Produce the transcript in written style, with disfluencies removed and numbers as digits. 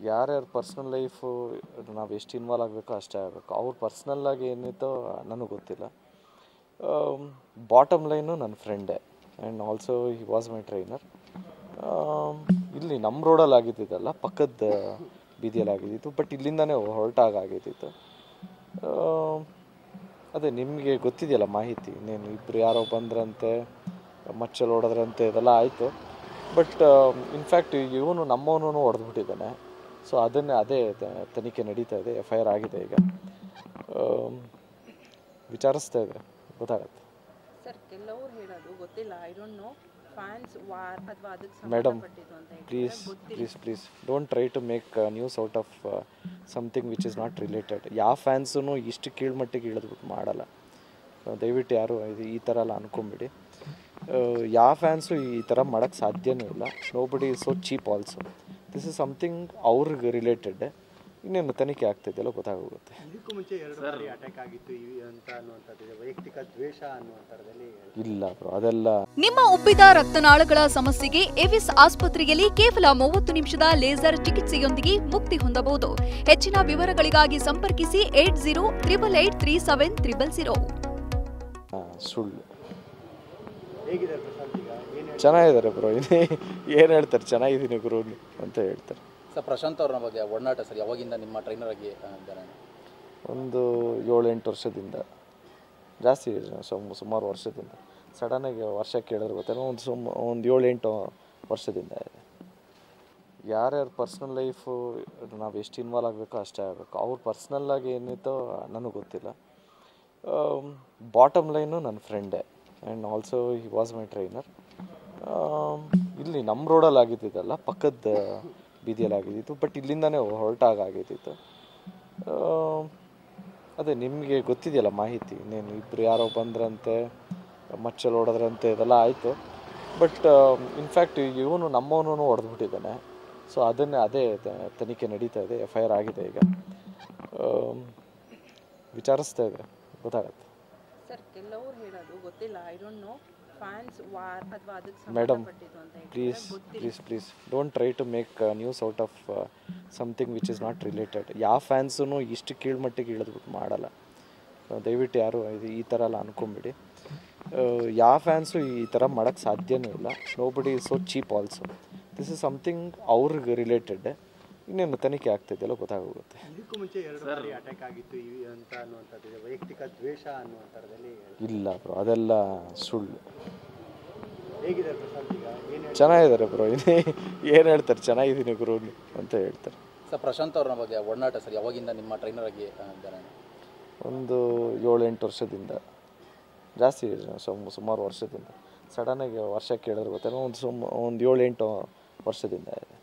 ಯಾರ್ಯಾರ personal life ನಾವು ಎಷ್ಟು ಇನ್ವಾಲ್ವ್ ಆಗಬೇಕೋ ಅಷ್ಟೇ ಆಗಬೇಕು. ಅವ್ರ ಪರ್ಸ್ನಲ್ಲಾಗಿ ಏನಿತ್ತೋ ನನಗೆ ಗೊತ್ತಿಲ್ಲ. ಬಾಟಮ್ ಲೈನು ನನ್ನ ಫ್ರೆಂಡೇ and also he was my trainer. ಇಲ್ಲಿ ನಮ್ಮ ರೋಡಲ್ಲಿ ಆಗಿದ್ದಿದ್ದಲ್ಲ, ಪಕ್ಕದ ಬೀದಿಯಲ್ಲಿ ಆಗಿದ್ದಿತ್ತು. ಬಟ್ ಇಲ್ಲಿಂದನೇ ಹೊರಟಾಗ ಆಗಿದ್ದಿತ್ತು. ಅದೇ ನಿಮಗೆ ಗೊತ್ತಿದೆಯಲ್ಲ ಮಾಹಿತಿ, ಇನ್ನೇನು ಇಬ್ಬರು ಯಾರೋ ಬಂದ್ರಂತೆ, ಮಚ್ಚಲ್ಲಿ ಹೊಡೆದ್ರಂತೆ, ಇದೆಲ್ಲ ಆಯಿತು. ಬಟ್ ಇನ್ಫ್ಯಾಕ್ಟ್ ಇವನು ನಮ್ಮವನು ಹೊಡೆದ್ಬಿಟ್ಟಿದ್ದಾನೆ. ಸೊ ಅದೇ ತನಿಖೆ ನಡೀತಾ ಇದೆ. FIR ಆಗಿದೆ. ಈಗ ವಿಚಾರಿಸ್ತಾ ಇದ್ದಾರೆ, ಗೊತ್ತಾಗತ್ತೆ. ಸರ್, ಕೆಲವರು ಹೇಳೋದು ಗೊತ್ತಿಲ್ಲ, I don't know, fans war ಅಥವಾ ಅದಕ್ಕೆ ಮೇಡಮ್ ಸಂಬಂಧಪಟ್ಟಿದ್ದು ಅಂತ please don't try to make news out of something which is not related. ಯಾವ ಫ್ಯಾನ್ಸೂ ಇಷ್ಟು ಕೀಳ್ಮಟ್ಟಿಗೆ ಇಳಿದ್ಬಿಟ್ಟು ಮಾಡಲ್ಲ. ದಯವಿಟ್ಟು ಯಾರು ಈ ಥರ ಎಲ್ಲ ಅನ್ಕೊಂಬಿಡಿ. ಯಾವ ಫ್ಯಾನ್ಸು ಈ ಥರ ಮಾಡೋಕ್ಕೆ ಸಾಧ್ಯನೂ ಇಲ್ಲ. Nobody is so cheap also. This is something ಅವ್ರಿಗೆ ರಿಲೇಟೆಡ್. ಇನ್ನೇನು ತನಿಖೆ ಆಗ್ತಿದೆಯಲ್ಲ, ಗೊತ್ತಾಗೋಗುತ್ತೆ. ಇದಕ್ಕೂ ಮುಂಚೆ 2 ಬಾರಿ ಅಟ್ಯಾಕ್ ಆಗಿತ್ತು ಅಂತ ಅನ್ನುವಂಥದ್ದು ವೈಯಕ್ತಿಕ ದ್ವೇಷ ಅನ್ನುವಂಥದ್ರಲ್ಲಿ ಇಲ್ಲ ಬ್ರೋ, ಅದೆಲ್ಲ. ನಿಮ್ಮ ಉಬ್ಬಿದ ರಕ್ತನಾಳಗಳ ಸಮಸ್ಯೆಗೆ ಎವಿಸ್ ಆಸ್ಪತ್ರೆಯಲ್ಲಿ ಕೇವಲ 30 ನಿಮಿಷದ ಲೇಸರ್ ಚಿಕಿತ್ಸೆಯೊಂದಿಗೆ ಮುಕ್ತಿ ಹೊಂದಬಹುದು. ಹೆಚ್ಚಿನ ವಿವರಗಳಿಗಾಗಿ ಸಂಪರ್ಕಿಸಿ 8088837300. ಸುಳ್ಳು. ಹೇಗಿದೆ ಪ್ರಶಾಂತ್ ಈಗ? ಚೆನ್ನಾಗಿದ್ದಾರೆ ಬ್ರೋ. ಏನು ಹೇಳ್ತಾರೆ, ಚೆನ್ನಾಗಿದ್ದೀನಿ ಗುರು ಅಂತ ಹೇಳ್ತಾರೆ. ಸರ್, ಪ್ರಶಾಂತ್ ಅವ್ರ ಬಗ್ಗೆ ಒಡನಾಟ ಸರ್ ಯಾವಾಗಿಂದ ನಿಮ್ಮ ಟ್ರೈನರ್ ಆಗಿ ಇದ್ದಾರೆ? ಒಂದು 7-8 ವರ್ಷದಿಂದ, ಜಾಸ್ತಿ ಸುಮಾರು ವರ್ಷದಿಂದ. ಸಡನ್ನಾಗಿ ವರ್ಷ ಕೇಳಿದ್ರೆ ಗೊತ್ತಿಲ್ಲ, ಒಂದು 7-8 ವರ್ಷದಿಂದ ಇದೆ. ಯಾರ್ಯಾರ ಪರ್ಸ್ನಲ್ ಲೈಫು ನಾವು ಎಷ್ಟು ಇನ್ವಾಲ್ವ್ ಆಗಬೇಕೋ ಅಷ್ಟೇ ಆಗಬೇಕು. ಅವ್ರ ಪರ್ಸ್ನಲ್ಲಾಗಿ ಏನಿತ್ತೋ ನನಗೆ ಗೊತ್ತಿಲ್ಲ. ಬಾಟಮ್ ಲೈನು ನನ್ನ ಫ್ರೆಂಡೇ and also he was my trainer. ಇಲ್ಲಿ ನಮ್ಮ ರೋಡಲ್ಲಿ ಆಗಿದ್ದಿದ್ದಲ್ಲ, ಪಕ್ಕದ ಬೀದಿಯಲ್ಲಿ ಆಗಿದ್ದಿತ್ತು. ಬಟ್ ಇಲ್ಲಿಂದನೇ ಹೊರಟಾಗ ಆಗಿದ್ದಿತ್ತು. ಅದೇ ನಿಮಗೆ ಗೊತ್ತಿದೆಯಲ್ಲ ಮಾಹಿತಿ, ಇನ್ನೇನು ಇಬ್ಬರು ಯಾರೋ ಬಂದ್ರಂತೆ, ಮಚ್ಚಲ್ಲಿ ಹೊಡೆದ್ರಂತೆ, ಇದೆಲ್ಲ ಆಯಿತು. ಬಟ್ ಇನ್ಫ್ಯಾಕ್ಟ್ ಇವನು ನಮ್ಮವನು ಹೊಡೆದ್ಬಿಟ್ಟಿದ್ದಾನೆ. ಸೊ ಅದೇ ತನಿಖೆ ನಡೀತಾ ಇದೆ. FIR ಆಗಿದೆ. ಈಗ ವಿಚಾರಿಸ್ತಾ ಇದ್ದಾರೆ, ಗೊತ್ತಾಗತ್ತೆ. ಸರ್, ಕೆಲವರು ಹೇಳೋದು ಗೊತ್ತಿಲ್ಲ, I don't know, fans war ಅಥವಾ ಅದಕ್ಕೆ ಮೇಡಮ್ ಸಂಬಂಧಪಟ್ಟಿದ್ದು ಅಂತ please don't try to make news out of something which is not related. ಯಾವ ಫ್ಯಾನ್ಸೂ ಇಷ್ಟು ಕೀಳ್ಮಟ್ಟಿಗೆ ಇಳಿದ್ಬಿಟ್ಟು ಮಾಡಲ್ಲ. ದಯವಿಟ್ಟು ಯಾರು ಈ ಥರ ಎಲ್ಲ ಅನ್ಕೊಂಬಿಡಿ. ಯಾವ ಫ್ಯಾನ್ಸು ಈ ಥರ ಮಾಡೋಕ್ಕೆ ಸಾಧ್ಯನೂ ಇಲ್ಲ. Nobody is so cheap also. This is something ಅವ್ರಿಗೆ ರಿಲೇಟೆಡ್. ಇನ್ನೇನು ತನಿಖೆ ಆಗ್ತಿದೆಯಲ್ಲ, ಗೊತ್ತಾಗೋಗುತ್ತೆ. ಇದಕ್ಕೂ ಮುಂಚೆ 2 ಬಾರಿ ಅಟ್ಯಾಕ್ ಆಗಿತ್ತು ಅಂತ ಅನ್ನುವಂಥದ್ದು ವೈಯಕ್ತಿಕ ದ್ವೇಷ ಅನ್ನುವಂಥದ್ರಲ್ಲಿ ಇಲ್ಲ ಬ್ರೋ, ಅದೆಲ್ಲ ಸುಳ್ಳು. ಹೇಗಿದೆ ಪ್ರಶಾಂತ್ ಈಗ? ಚೆನ್ನಾಗಿದ್ದಾರೆ ಬ್ರೋ. ಏನು ಹೇಳ್ತಾರೆ, ಚೆನ್ನಾಗಿದ್ದೀನಿ ಗುರು ಅಂತ ಹೇಳ್ತಾರೆ. ಸರ್, ಪ್ರಶಾಂತ್ ಅವ್ರ ಬಗ್ಗೆ ಒಡನಾಟ ಸರ್ ಯಾವಾಗಿಂದ ನಿಮ್ಮ ಟ್ರೈನರ್ ಆಗಿ ಇದ್ದಾರೆ? ಒಂದು 7-8 ವರ್ಷದಿಂದ, ಜಾಸ್ತಿ ಸುಮಾರು ವರ್ಷದಿಂದ. ಸಡನ್ನಾಗಿ ವರ್ಷ ಕೇಳಿದ್ರೆ ಗೊತ್ತಿಲ್ಲ, ಒಂದು 7-8 ವರ್ಷದಿಂದ ಇದೆ.